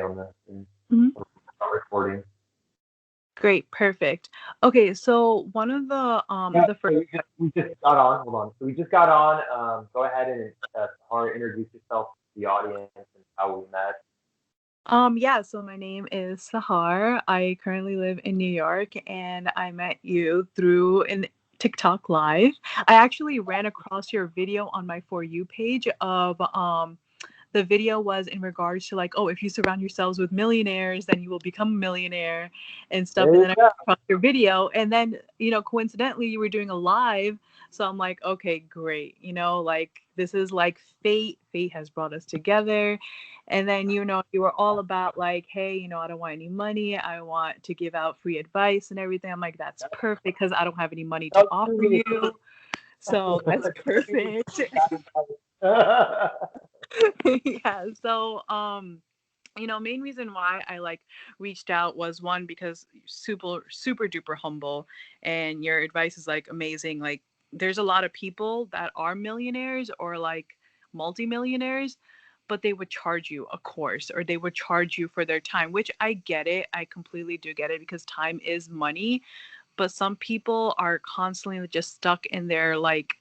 on this and Mhm. start recording. Great, perfect. Okay, so one of Yeah, the so first. we just got on. Hold on. So we just got on. Go ahead and Sahar, introduce yourself to the audience and how we met. Yeah, so my name is Sahar. I currently live in New York and I met you through an TikTok live. I actually ran across your video on my For You page of the video was in regards to like, oh, if you surround yourselves with millionaires, then you will become a millionaire and stuff. There And you then I go. across your video, and then coincidentally, you were doing a live, so I'm like, okay, great. Like this is like fate. Fate has brought us together. And then you were all about like, hey, I don't want any money. I want to give out free advice and everything. I'm like, that's perfect because I don't have any money to Don't offer do me. you. So that's Don't do me perfect. bad advice. Yeah. So main reason why I like reached out was one because super duper humble and your advice is like amazing. Like there's a lot of people that are millionaires or like multimillionaires, but they would charge you a course or they would charge you for their time, which I get it. I completely do get it because time is money, but some people are constantly just stuck in their like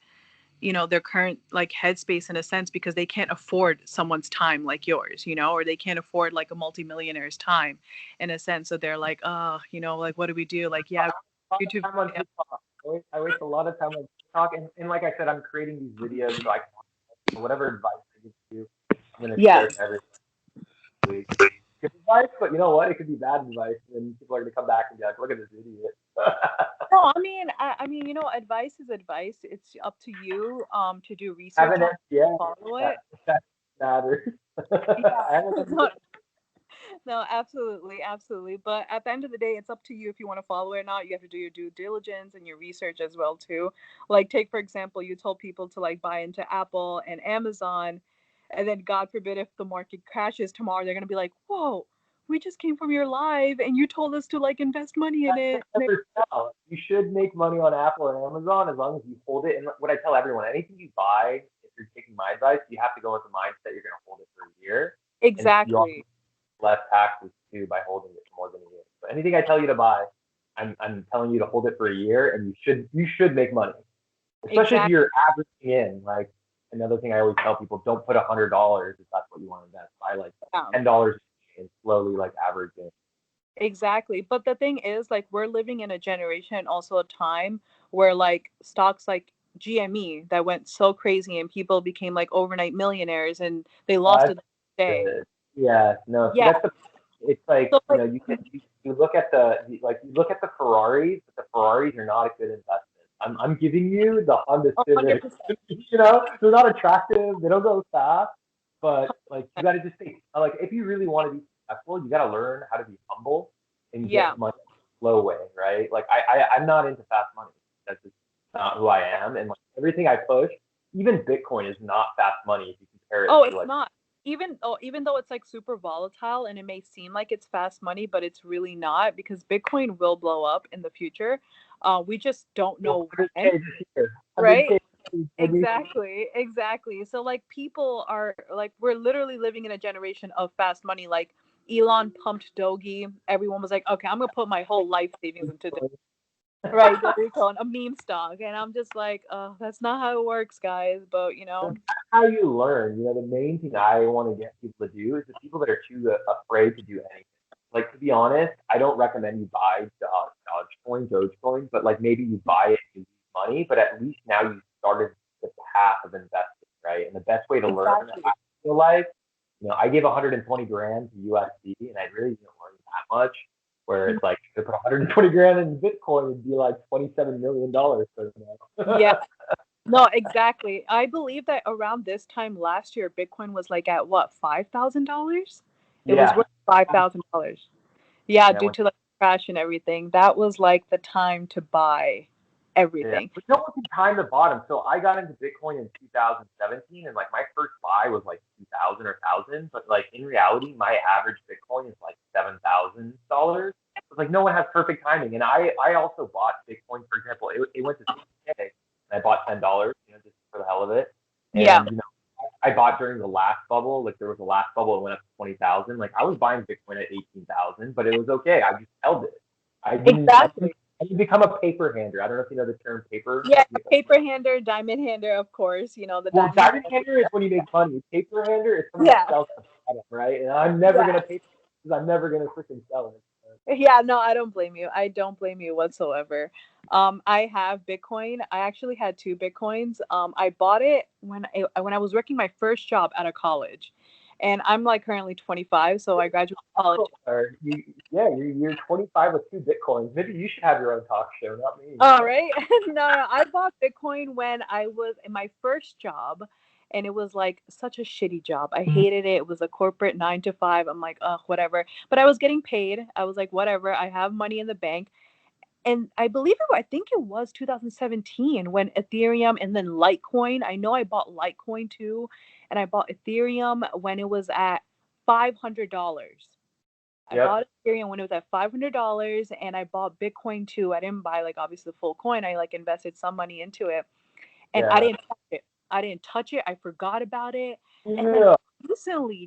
their current like headspace in a sense because they can't afford someone's time like yours, or they can't afford like a multimillionaire's time in a sense. So they're like, oh, like what do we do? Like, yeah, A lot of YouTube time on video. TikTok. I waste a lot of time on TikTok, and like I said, I'm creating these videos so I can whatever advice I give you, I'm gonna share Yes. to everyone this week. Good advice, but you know what? It could be bad advice, and people are gonna come back and be like, "Look at this idiot." No, I mean, advice is advice. It's up to you to do Have research an on MBA. follow That, it. that matters. I have an Yeah. MBA. No, absolutely, absolutely. But at the end of the day, it's up to you if you want to follow it or not. You have to do your due diligence and your research as well too. Like take for example, you told people to like buy into Apple and Amazon, and then God forbid if the market crashes tomorrow, they're gonna be like, "Whoa, we just came from your live and you told us to like invest money in it." Never tell. You should make money on Apple or Amazon as long as you hold it. And what I tell everyone, anything you buy, if you're taking my advice, you have to go with the mindset you're going to hold it for a year. And you also Exactly. less taxes too by holding it for more than a year. So anything I tell you to buy, I'm telling you to hold it for a year, and you should make money, especially if Exactly. you're averaging in. Like another thing I always tell people, don't put $100 if that's what you want to invest. Buy like Yeah. $10 and slowly like average in. Exactly. But the thing is, like, we're living in a generation and also a time where, like, stocks like GME that went so crazy and people became like overnight millionaires and they lost That's it the next day. good. Yeah, no. See, Yeah. that's the. It's like So, like, you look at you look at the Ferraris, but the Ferraris are not a good investment. I'm giving you the Honda Civic. 100%. They're not attractive. They don't go fast, but like you got to just think like if you really want to be successful, you got to learn how to be humble and Yeah. get money the slow way, right? Like I'm not into fast money. That's just not who I am, and like everything I push, even Bitcoin is not fast money if you compare it Oh, to it's like. not. Even though it's like super volatile and it may seem like it's fast money, but it's really not because Bitcoin will blow up in the future. We just don't know when, 100K this year. right? 100K when we Exactly, exactly. So like people are like we're literally living in a generation of fast money. Like Elon pumped Doge. Everyone was like, okay, I'm gonna put my whole life savings into this. Right, Dogecoin, a meme stock. And I'm just like, that's not how it works, guys. But that's how you learn. The main thing I want to get people to do is the people that are too afraid to do anything. Like to be honest, I don't recommend you buy Dogecoin, but like maybe you buy it and you lose money, but at least now you started the path of investing, right? And the best way to learn, I exactly. feel like, I gave 120 grand to USD, and I really didn't learn that much. Where Mhm. it's like to put 120 grand in Bitcoin would be like $27 million for Yeah. now. No, exactly. I believe that around this time last year, Bitcoin was like at what, $5,000? It was Yeah, worth $5,000. Yeah, yeah, due to like crash and everything. That was like the time to buy yeah. everything. But no one can time the bottom. So I got into Bitcoin in 2017, and like my first buy was like 2,000 or 1,000. But like in reality, my average Bitcoin is like $7,000. It's like no one has perfect timing. And I also bought Bitcoin, for example, it went to 60K, and I bought $10, just for the hell of it. Yeah. And I bought during the last bubble. Like there was a last bubble, it went up to 20,000. Like I was buying Bitcoin at 18,000, but it was okay. I just held it. I didn't. I didn't, Exactly. I didn't become a paper hander. I don't know if you know the term paper. Yeah, paper hander, diamond hander, of course. You know, the Well, diamond. diamond hander is when you make money. Paper hander is someone that Yeah, sells the product, right? And I'm never yeah. gonna pay because I'm never gonna freaking sell it. Yeah, no, I don't blame you. I don't blame you whatsoever. I have Bitcoin. I actually had two Bitcoins. I bought it when I was working my first job out of college, and I'm like currently 25, so I graduated college. Or yeah, you're 25 with two bitcoins. Maybe you should have your own talk show, not me. All right. No, I bought Bitcoin when I was in my first job, and it was like such a shitty job. I hated it. It was a corporate 9 to 5. I'm like, ugh, whatever. But I was getting paid. I was like, whatever. I have money in the bank. And I think it was 2017 when Ethereum and then Litecoin. I know I bought Litecoin too, and I bought Ethereum when it was at $500. I Yep. bought Ethereum when it was at $500, and I bought Bitcoin too. I didn't buy like obviously the full coin. I like invested some money into it, and I Yeah. didn't touch it. I didn't touch it. I forgot about it, and then Yeah.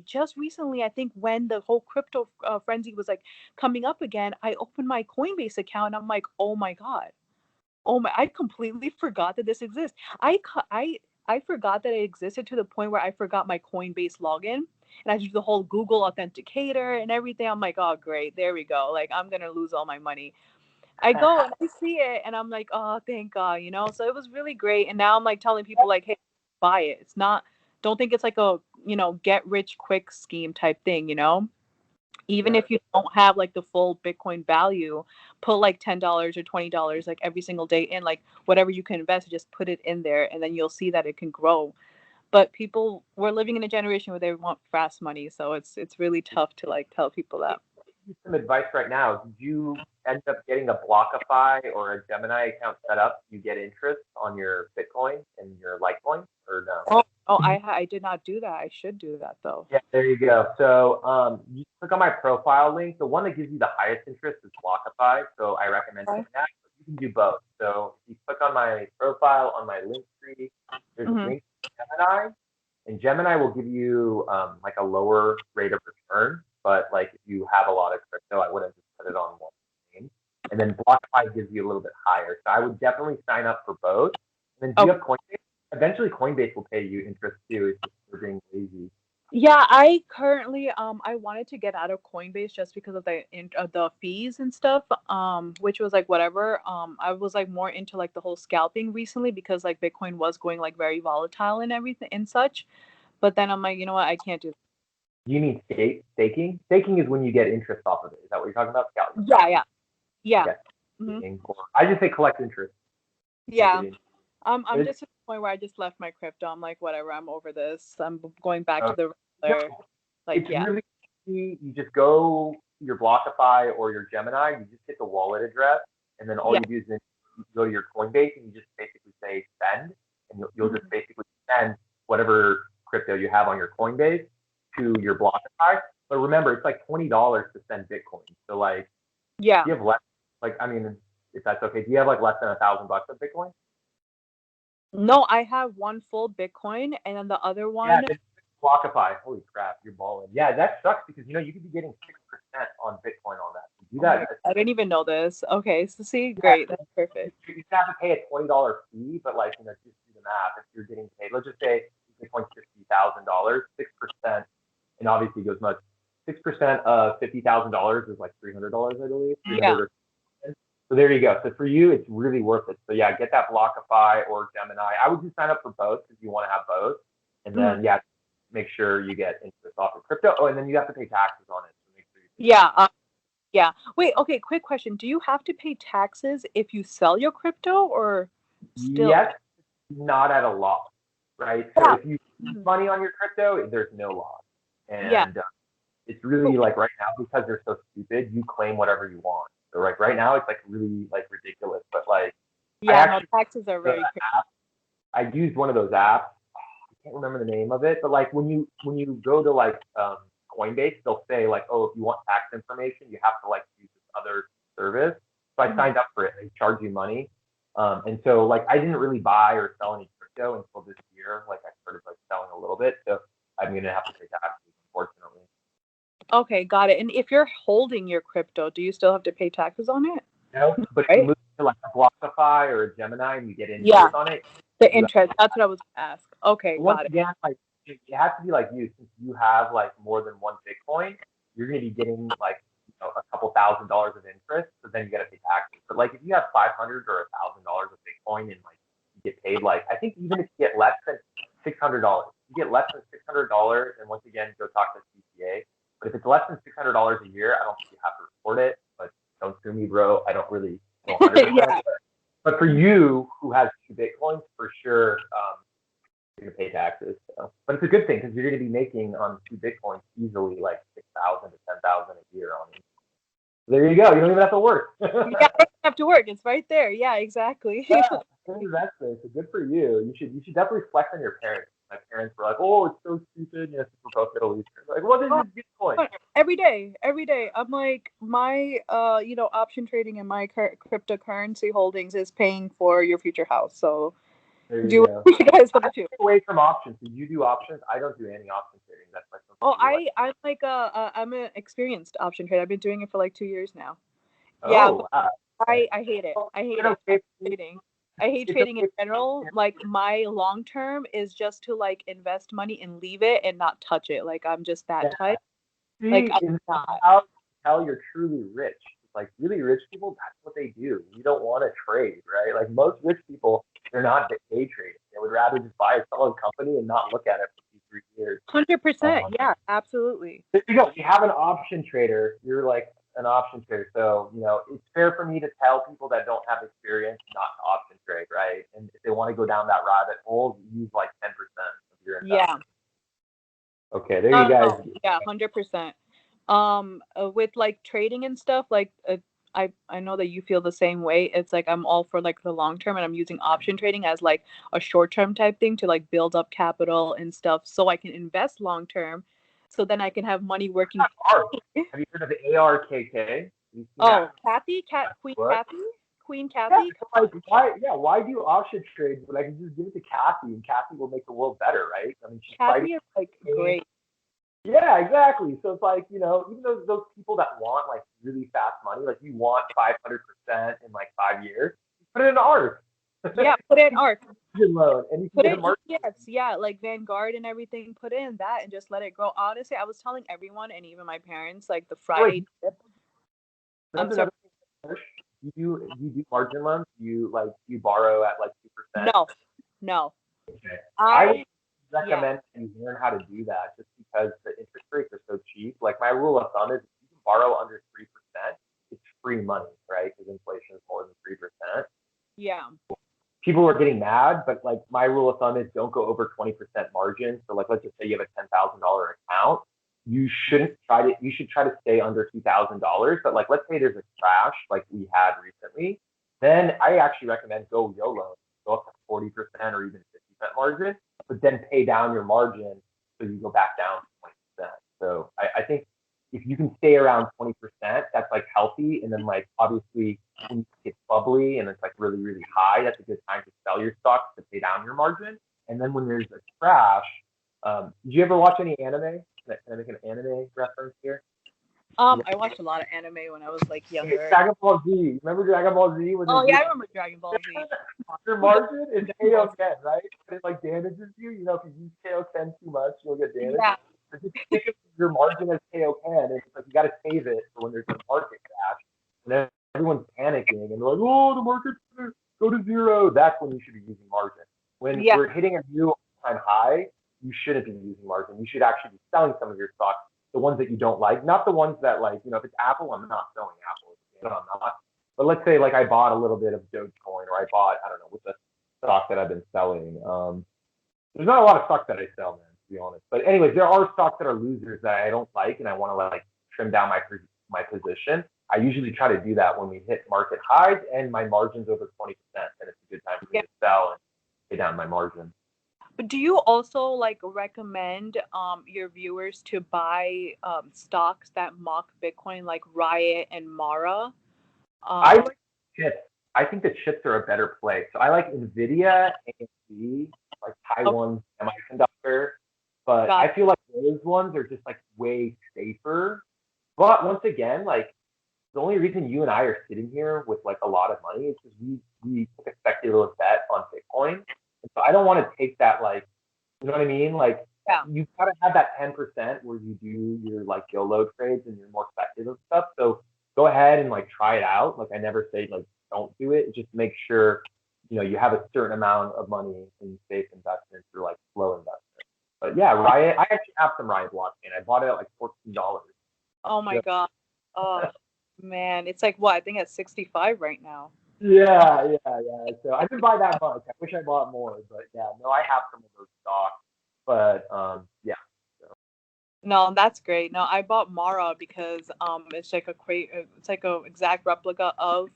just recently, I think when the whole crypto frenzy was like coming up again, I opened my Coinbase account. And I'm like, oh my god, oh my! I completely forgot that this exists. I forgot that it existed to the point where I forgot my Coinbase login, and I did the whole Google authenticator and everything. I'm like, oh great, there we go. Like I'm gonna lose all my money. I go and I see it, and I'm like, oh thank God, you know. So it was really great, and now I'm like telling people like, hey, buy it. It's not. Don't think it's like a get rich quick scheme type thing, you know. Even Yeah. if you don't have like the full Bitcoin value, put like $10 or $20 like every single day in, like whatever you can invest, just put it in there, and then you'll see that it can grow. But people, we're living in a generation where they want fast money, so it's really tough to like tell people that. Some advice right now. Did you end up getting a blockFI or a Gemini account set up? You get interest on your Bitcoin and your Litecoin, or no? Oh, I did not do that. I should do that though. Yeah, there you go. So you click on my profile link. The one that gives you the highest interest is blockFI. So I recommend doing Okay. that. But you can do both. So if you click on my profile on my link tree, there's a Mm-hmm. link to Gemini, and Gemini will give you like a lower rate of return. But like if you have a lot of crypto, I wouldn't just put it on one name. And then BlockFi gives you a little bit higher. So I would definitely sign up for both. And then do you Oh, have Coinbase? Eventually, Coinbase will pay you interest too. It's just for being lazy. yeah, I currently I wanted to get out of Coinbase just because of the fees and stuff, which was like whatever. I was like more into like the whole scalping recently because like Bitcoin was going like very volatile and everything and such. But then I'm like, you know what, I can't do Do you mean staking? Staking is when you get interest off of it. Is that what you're talking about? that. Yeah, Scalping. yeah, yeah. Yeah. Hmm. Staking. Or I just say collect interest. Make Yeah. it in. I'm It's, just at the point where I just left my crypto. I'm like, whatever, I'm over this. I'm going back uh, to the no, regular, like, it's yeah. really easy. You just go to your BlockFi or your Gemini. You just hit the wallet address, and then all Yeah. you do is then you go to your Coinbase and you just basically say send, and you'll just Mhm. basically send whatever crypto you have on your Coinbase to your BlockFi. But remember, it's like $20 to send Bitcoin. So like, Yeah. do you have less? Like, I mean, if that's okay, do you have like less than $1,000 of Bitcoin? No, I have one full Bitcoin and then the other Yeah, one. then BlockFi. Holy crap, you're balling. Yeah, that sucks because you could be getting 6% on Bitcoin on that. So do Oh my that. God, I didn't even know this. Okay, so see, Yeah, great, that's perfect. you have to pay a $20 fee, but like just do the math. If you're getting paid, let's just say Bitcoin's $50,000, 6%, and obviously it goes much. 6% of $50,000 is like $300, I believe. Yeah. 300 or so there you go. So for you, it's really worth it. So yeah, get that BlockFi or Gemini. I would just sign up for both if you want to have both. And Mhm. then yeah, make sure you get interest off of crypto. Oh, and then you have to pay taxes on it. So make sure you pay Yeah. taxes. Yeah. Wait. Okay. Quick question: do you have to pay taxes if you sell your crypto, or still? Yes, not at a loss, right? So Yeah. if you lose Mhm. money on your crypto, there's no loss. Yeah. And it's really like right now because they're so stupid, you claim whatever you want. So like right now, it's like really like ridiculous. But like I Yeah. No, actually taxes are the very crazy. app, I used one of those apps. I can't remember the name of it, but like when you go to like Coinbase, they'll say like, oh, if you want tax information, you have to like use this other service. So I Mhm. signed up for it. They charge you money, and so like I didn't really buy or sell any crypto until this year. Like I started like selling a little bit. So Okay, got it. And if you're holding your crypto, do you still have to pay taxes on it? No, but if you Right? move to like a blockFI or a Gemini and you get Yeah, interest on it, the you interest. That's what I was gonna ask. Okay, But once got it. again, like it has to be like you, since you have like more than one Bitcoin, you're gonna be getting like a couple $1,000s of interest, so then you gotta pay taxes. But like if you have 500 or $1,000 of Bitcoin and like you get paid like I think even if you get less than $600, you get less than $600, and once again go talk to CPA. But if it's less than $600 a year, I don't think you have to report it. But don't sue me, bro. I don't really know 100%. Yeah. But for you who has two Bitcoins, for sure, you're gonna pay taxes. So, but it's a good thing because you're gonna be making on two bitcoins easily like 6,000 to 10,000 a year on it. There you go. You don't even have to work. Yeah, I don't have to work. It's right there. Yeah, exactly. Yeah, investment. So good for you. You should definitely flex on your parents. My parents were like, "Oh, it's so stupid." You know, we're both Middle Eastern. Like, what is Oh, this Bitcoin? every day, every day. I'm like, my, option trading and my cryptocurrency holdings is paying for your future house. So There you do go. what you guys I want to do. stay away from options. So you do options. I don't do any option trading. That's like something Oh, you like. I'm like I'm an experienced option trader. I've been doing it for like 2 years now. Yeah, Oh, but wow. I hate it. Well, I hate it's it. I okay. hate trading. I hate It's trading in okay. general. Like my long term is just to like invest money and leave it and not touch it. Like I'm just that type. Like See, I'm in not. how you tell you're truly rich. It's like really rich people, that's what they do. You don't want to trade, right? Like most rich people, they're not day trading. They would rather just buy a solid company and not look at it for 2, 3 years. 100%. Um, Yeah, absolutely. there you go. You have an option trader. You're like an option trader. So, it's fair for me to tell people that don't have experience not to option trade, right? And if they want to go down that rabbit hole, use like 10% of your Yeah. investment. Okay, there you No, guys. no. Yeah, 100%. With like trading and stuff, like I know that you feel the same way. It's like I'm all for like the long term, and I'm using option trading as like a short term type thing to like build up capital and stuff, so I can invest long term, so then I can have money working. ARK. Have you heard of the ARKK? Have you seen that? Oh, Kathy, Queen What? Kathy, Queen Yeah, Kathy. so Come like on, why? Yeah, why do option trades when I can just give it to Kathy and Kathy will make the world better, right? I mean, she's fighting. Kathy is like great. Yeah, exactly. So it's like even those people that want like really fast money, like you want 500% in like 5 years, put it in ARK. Yeah, put it in ARC. Loan, and you can Put get a in market. ETFs, yeah, like Vanguard and everything. Put in that and just let it grow. Honestly, I was telling everyone and even my parents, like the Wait, Friday dip. there's I'm sorry. another thing. You do margin loans. You borrow at like 2%. No, no. Okay. I would I Yeah, recommend you learn how to do that just because the interest rates are so cheap. Like my rule of thumb is if you can borrow under 3%, it's free money, right? Because inflation is more than 3%. yeah, People are getting mad, but like my rule of thumb is don't go over 20% margin. So like let's just say you have a $10,000 account. You should try to stay under $2,000. But like let's say there's a crash like we had recently, then I actually recommend go YOLO, go up to 40% or even 50% margin, but then pay down your margin so you go back down to 20%. So I think if you can stay around 20%, that's like healthy. And then like obviously when it gets bubbly and it's like really, really high, that's a good time to sell your stocks to pay down your margin. And then when there's a crash, did you ever watch any anime? Can I make an anime reference here? I watched a lot of anime when I was like younger. Dragon Ball Z. Remember Dragon Ball Z when Oh they yeah, do I remember Dragon Ball Z. your margin is KO10, right? But it like damages you. If you use KO10 too much, you'll get damaged. Yeah, So just think of your margin as KO10, and it's like you got to save it for when there's a market crash, and then everyone's panicking and they're like, "Oh, the market's gonna go to zero." That's when you should be using margin. When yeah, we're hitting a new all-time high, you shouldn't be using margin. You should actually be selling some of your stocks, the ones that you don't like, not the ones that like, if it's Apple, I'm not selling Apple. I'm not. But let's say like I bought a little bit of Dogecoin, or I bought, I don't know, with the stock that I've been selling. There's not a lot of stocks that I sell, man, to be honest. But anyways, there are stocks that are losers that I don't like, and I want to like trim down my position. I usually try to do that when we hit market highs and my margin's over 20%, and it's a good time for me yeah. to sell and pay down my margin. But do you also like recommend your viewers to buy stocks that mock Bitcoin like Riot and Mara? I Um, like chips. I think the chips are a better play. So I like Nvidia, AMD, like okay, Taiwan Semiconductor. But Got I feel like those ones are just like way safer. But once again, like the only reason you and I are sitting here with like a lot of money is because we took a speculative bet on Bitcoin. And so I don't want to take that like, you know what I mean? Like yeah. you gotta have that 10% where you do your like YOLO trades and your more speculative stuff. So go ahead and like try it out. Like I never say like don't do it. Just make sure you have a certain amount of money in safe investments or like slow investments. But yeah, Riot. I actually have some Riot blockchain. I bought it at like $14. Oh my Yeah. God. Oh man, it's like what? I think it's 65 right now. Yeah. So I didn't buy that much. I wish I bought more, but yeah, no, I have some of those stocks. But yeah. So, No, that's great. No, I bought Mara because it's like a exact replica of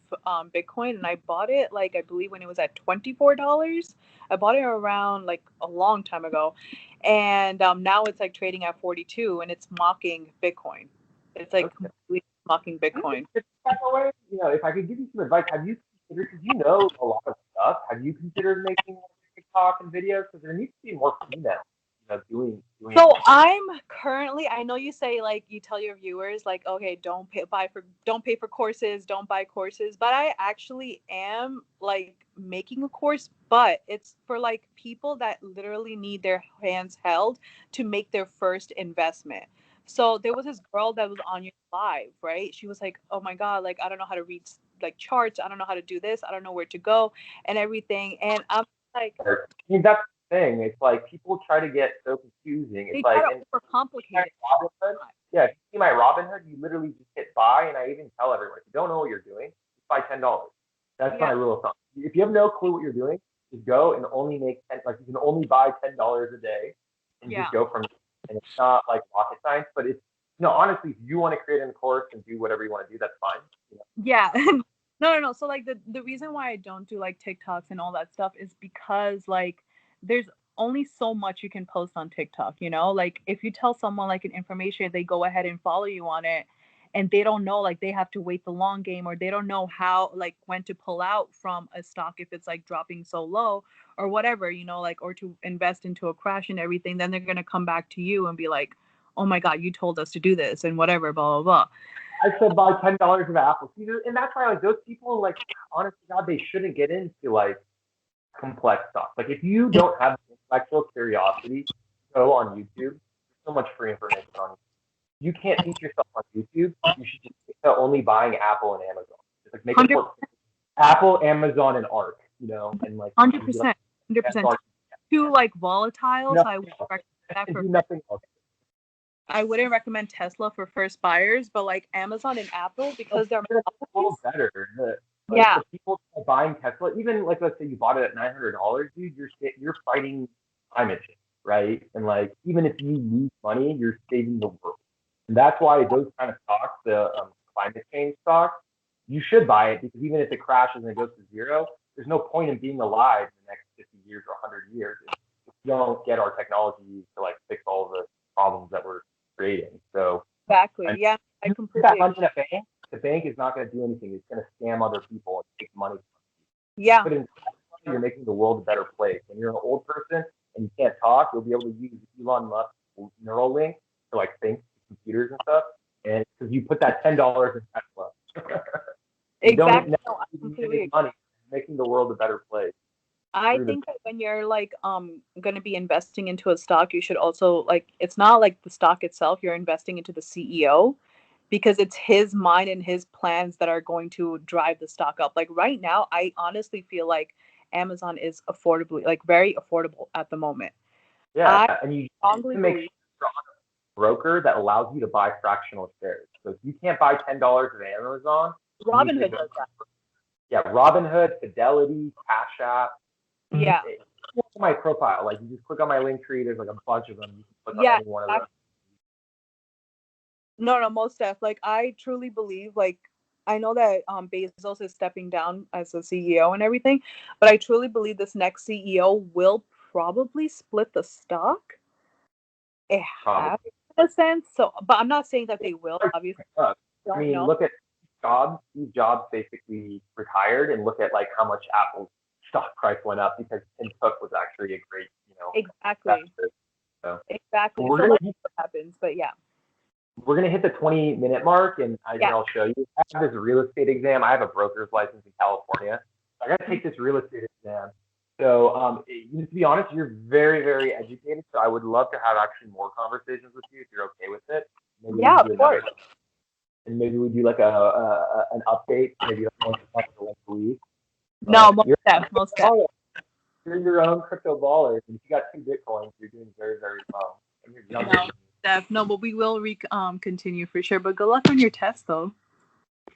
Bitcoin, and I bought it like I believe when it was at $24. I bought it around like a long time ago, and now it's like trading at 42, and it's mocking Bitcoin. It's like okay. completely mocking Bitcoin. By the way, if I could give you some advice, have you considered? Because you know a lot of stuff. Have you considered making more TikTok and videos? Because there needs to be more females, doing. So I'm currently, I know you say like you tell your viewers like, okay, don't pay for courses, don't buy courses, but I actually am like making a course, but it's for like people that literally need their hands held to make their first investment. So there was this girl that was on your live, right? She was like, "Oh my God, like I don't know how to read like charts, I don't know how to do this, I don't know where to go and everything." And I'm like, I mean, that's the thing. It's like people try to get so confusing. It's they try like, to and overcomplicate it. Robinhood, yeah, if you see my Robinhood, you literally just hit buy, and I even tell everyone, if you don't know what you're doing, just buy $10. That's my Yeah. rule of thumb. If you have no clue what you're doing, just go and only make 10. Like you can only buy $10 a day, and Yeah. just go from. And it's not like rocket science, but it's honestly, if you want to create a course and do whatever you want to do, that's fine. Yeah. No. So like the reason why I don't do like TikToks and all that stuff is because like there's only so much you can post on TikTok, you know? Like if you tell someone like an information, they go ahead and follow you on it and they don't know like they have to wait the long game or they don't know how like when to pull out from a stock if it's like dropping so low or whatever, like or to invest into a crash and everything, then they're going to come back to you and be like, "Oh my God, you told us to do this," and whatever, blah blah blah. I said buy $10 of Apple. See, and that's why like those people like honestly God, they shouldn't get into like complex stuff. Like if you don't have intellectual curiosity, go on YouTube. There's so much free information on YouTube. You can't teach yourself on YouTube. You should just stick to only buying Apple and Amazon. Just like make a 100 portfolio. Apple, Amazon, and ARK, and like Hundred be like, percent, 100%. ARK, Too like volatile, so nothing I wouldn't else, recommend that and for. do nothing else. I wouldn't recommend Tesla for first buyers, but like Amazon and Apple But because they're it's a monopolies. little better. Like Yeah, the people buying Tesla, even like let's say you bought it at $900, dude, you're fighting climate change, right? And like even if you lose money, you're saving the world. And that's why those kind of stocks, the climate change stocks, you should buy it because even if it crashes and it goes to zero, there's no point in being alive in the next 50 years or 100 years if you don't get our technology to like fix all the problems that we're creating. So exactly. and Yeah, I you put that completely agree. money in a bank, the bank is not going to do anything. It's going to scam other people and take money. You Yeah, put in money, you're making the world a better place. When you're an old person and you can't talk, you'll be able to use Elon Musk's neural link to like think computers and stuff. And because you put that $10 in Tesla, you don't exactly. No, I need completely any agree. money. You're making the world a better place. I Through the think that when you're like gonna be investing into a stock, you should also like it's not like the stock itself, you're investing into the CEO because it's his mind and his plans that are going to drive the stock up. Like right now, I honestly feel like Amazon is affordably like very affordable at the moment. yeah, I and you strongly to make sure believe you're on a broker that allows you to buy fractional shares. So if you can't buy $10 of Amazon, you need to Robinhood go. does that. Yeah, Robinhood, Fidelity, Cash App. Yeah. My profile, like you just click on my link tree. There's like a bunch of them. You can click on Yeah. any one of them. No, most def. Like I truly believe like I know that Bezos is stepping down as a CEO and everything, but I truly believe this next CEO will probably split the stock. It Probably. has a sense. So, but I'm not saying that they will. Obviously, I don't mean, know. look at Jobs. Steve Jobs basically retired, and look at like how much Apple's stock price went up because Tim Cook was actually a great, Exactly. investor. So Exactly. we're So gonna let's see what happens. But yeah. we're gonna hit the 20-minute mark, and Yeah. I'll show you. I have this real estate exam. I have a broker's license in California. I got to take this real estate exam. So, to be honest, you're very, very educated. So I would love to have actually more conversations with you if you're okay with it. Maybe we Yeah, can of do another, course. and maybe we do like an update, maybe like once a week. No, But most def, most def. you're your own crypto baller. And if you got 2 Bitcoins, you're doing very, very well. And you're younger No, than me. def. No, but we will continue for sure. But good luck on your test, though.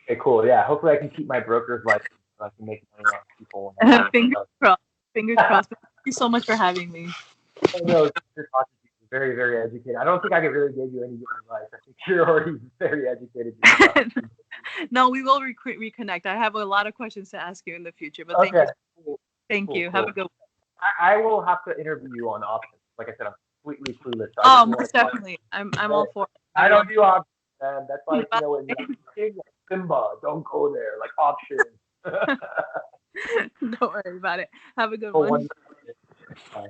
Okay, cool. Yeah, hopefully I can keep my broker's license so I can make money off people. Fingers crossed. Fingers crossed. Thank you so much for having me. I know you're talking to you. Very, very educated. I don't think I could really give you any good advice. I think you're already very educated yourself. No, we will reconnect. I have a lot of questions to ask you in the future. But Okay. thank you. Have a good one. I will have to interview you on options. Like I said, I'm completely clueless. So Oh, most definitely. I'm all for it. I don't do options, man. That's like, when you're Simba, don't go there. Like options. Don't worry about it. Have a good Oh, one. Bye.